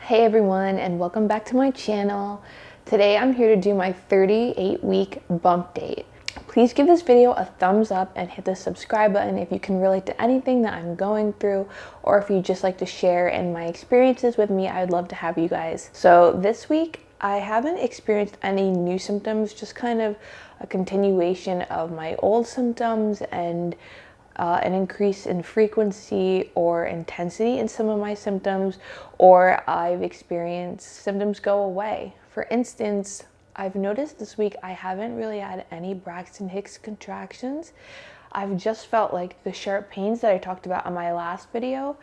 Hey everyone, and welcome back to my channel. Today I'm here to do my 38-week bump date. Please give this video a thumbs up and hit the subscribe button if you can relate to anything that I'm going through, or if you just like to share in my experiences with me. I'd love to have you guys. So this week I haven't experienced any new symptoms, just kind of a continuation of my old symptoms and an increase in frequency or intensity in some of my symptoms, or I've experienced symptoms go away. For instance, I've noticed this week I haven't really had any Braxton Hicks contractions. I've just felt like the sharp pains that I talked about in my last video,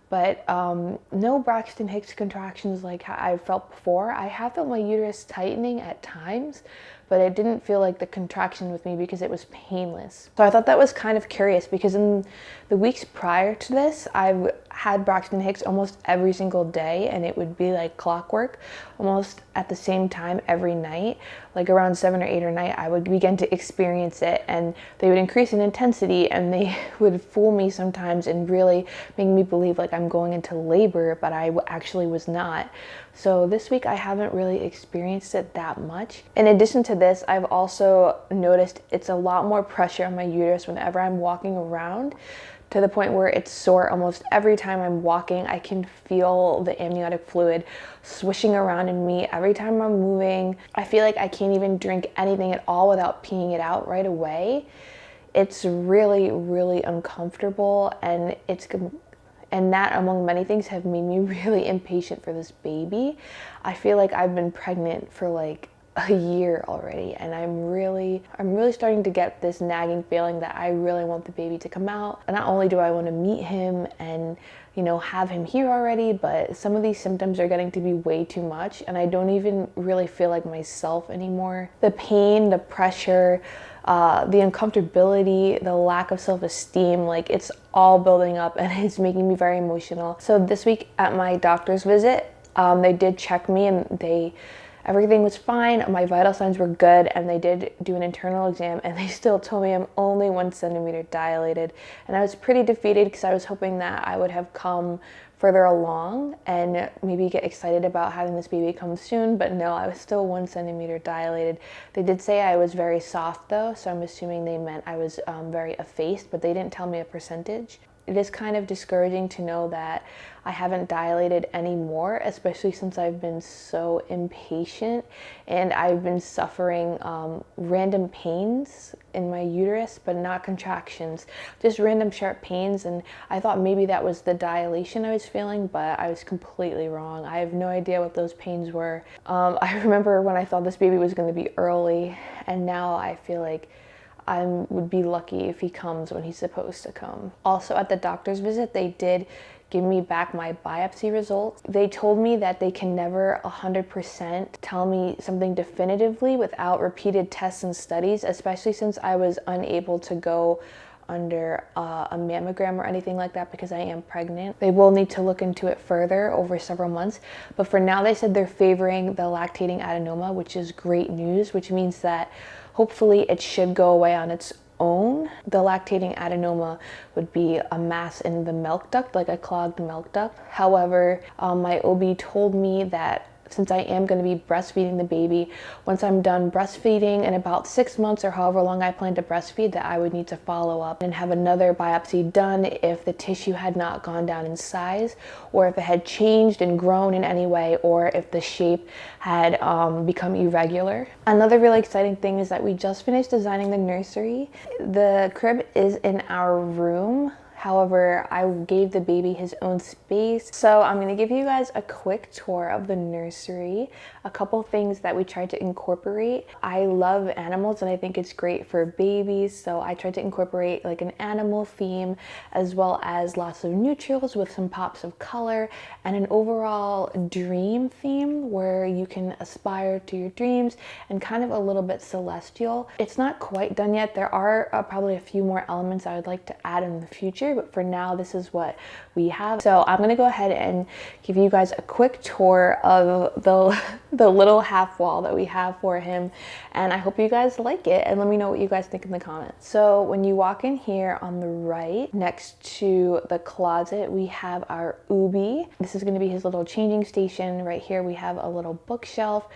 but no Braxton Hicks contractions like how I felt before. I have felt my uterus tightening at times, but it didn't feel like the contraction with me because it was painless. So I thought that was kind of curious, because in the weeks prior to this, I've had Braxton Hicks almost every single day, and it would be like clockwork, almost at the same time every night. Like around 7 or 8 at night, I would begin to experience it, and they would increase in intensity, and they would fool me sometimes and really make me believe like I'm going into labor, but I actually was not. So this week I haven't really experienced it that much. In addition to this, I've also noticed it's a lot more pressure on my uterus whenever I'm walking around, to the point where it's sore almost every time I'm walking. I can feel the amniotic fluid swishing around in me every time I'm moving. I feel like I can't even drink anything at all without peeing it out right away. It's really, really uncomfortable, and that, among many things, have made me really impatient for this baby. I feel like I've been pregnant for like a year already, and I'm really starting to get this nagging feeling that I really want the baby to come out. And not only do I want to meet him and, you know, have him here already, but some of these symptoms are getting to be way too much, and I don't even really feel like myself anymore. The pain, the pressure, the uncomfortability, the lack of self-esteem, like it's all building up, and it's making me very emotional. So this week at my doctor's visit, they did check me, and everything was fine. My vital signs were good, and they did do an internal exam, and they still told me I'm only 1 centimeter dilated. And I was pretty defeated, because I was hoping that I would have come further along and maybe get excited about having this baby come soon, but no, I was still 1 centimeter dilated. They did say I was very soft though, so I'm assuming they meant I was very effaced, but they didn't tell me a percentage. It is kind of discouraging to know that I haven't dilated anymore, especially since I've been so impatient and I've been suffering random pains in my uterus, but not contractions, just random sharp pains. And I thought maybe that was the dilation I was feeling, but I was completely wrong. I have no idea what those pains were. I remember when I thought this baby was going to be early, and now I feel like I would be lucky if he comes when he's supposed to come. Also, at the doctor's visit, they did give me back my biopsy results. They told me that they can never 100% tell me something definitively without repeated tests and studies, especially since I was unable to go under a mammogram or anything like that because I am pregnant. They will need to look into it further over several months, but for now they said they're favoring the lactating adenoma, which is great news, which means that hopefully it should go away on its own. The lactating adenoma would be a mass in the milk duct, like a clogged milk duct. However, my OB told me that since I am going to be breastfeeding the baby, once I'm done breastfeeding in about 6 months or however long I plan to breastfeed, that I would need to follow up and have another biopsy done if the tissue had not gone down in size, or if it had changed and grown in any way, or if the shape had become irregular. Another really exciting thing is that we just finished designing the nursery. The crib is in our room. However, I gave the baby his own space. So I'm going to give you guys a quick tour of the nursery. A couple things that we tried to incorporate. I love animals, and I think it's great for babies. So I tried to incorporate like an animal theme, as well as lots of neutrals with some pops of color, and an overall dream theme where you can aspire to your dreams, and kind of a little bit celestial. It's not quite done yet. There are probably a few more elements I would like to add in the future, but for now this is what we have. So I'm gonna go ahead and give you guys a quick tour of the little half wall that we have for him, and I hope you guys like it, and let me know what you guys think in the comments. So when you walk in here on the right next to the closet, we have our Ubi. This is going to be his little changing station. Right here we have a little bookshelf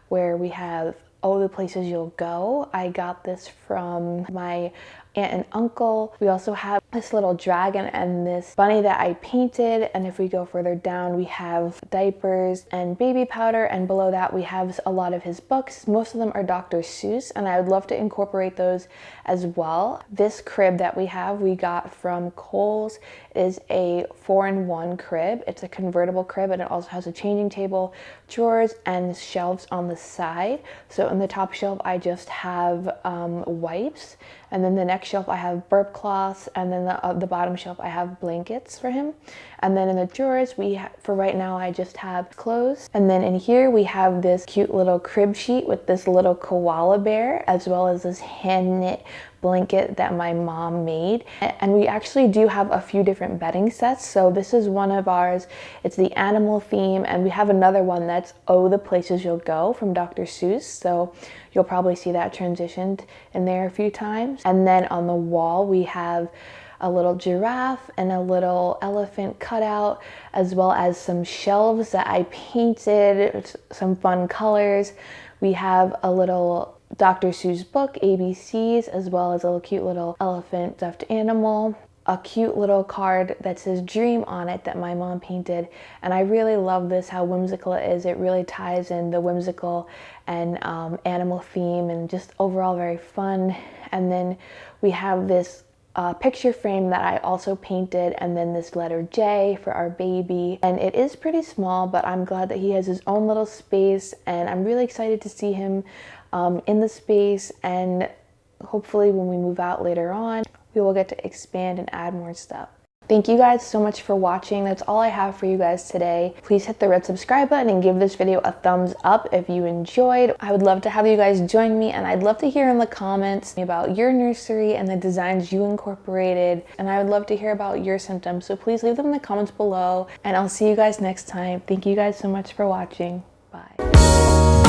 where we have all the places you'll go. I got this from my aunt and uncle. We also have this little dragon and this bunny that I painted, and if we go further down we have diapers and baby powder, and below that we have a lot of his books. Most of them are Dr. Seuss, and I would love to incorporate those as well. This crib that we have we got from Kohl's is a 4-in-1 crib. It's a convertible crib, and it also has a changing table, drawers, and shelves on the side. So in the top shelf I just have wipes, and then the next shelf I have burp cloths, and then the bottom shelf I have blankets for him. And then in the drawers for right now I just have clothes. And then in here we have this cute little crib sheet with this little koala bear, as well as this hand knit blanket that my mom made. And we actually do have a few different bedding sets. So this is one of ours. It's the animal theme, and we have another one that's Oh, the Places You'll Go from Dr. Seuss. So you'll probably see that transitioned in there a few times. And then on the wall we have a little giraffe and a little elephant cutout, as well as some shelves that I painted, some fun colors. We have a little Dr. Seuss book, ABCs, as well as a little cute little elephant stuffed animal, a cute little card that says dream on it that my mom painted. And I really love this, how whimsical it is. It really ties in the whimsical and animal theme, and just overall very fun. And then we have this picture frame that I also painted, and then this letter J for our baby. And it is pretty small, but I'm glad that he has his own little space, and I'm really excited to see him in the space, and hopefully when we move out later on we will get to expand and add more stuff. Thank you guys so much for watching. That's all I have for you guys today. Please hit the red subscribe button and give this video a thumbs up if you enjoyed. I would love to have you guys join me, and I'd love to hear in the comments about your nursery and the designs you incorporated, and I would love to hear about your symptoms. So please leave them in the comments below, and I'll see you guys next time. Thank you guys so much for watching. Bye.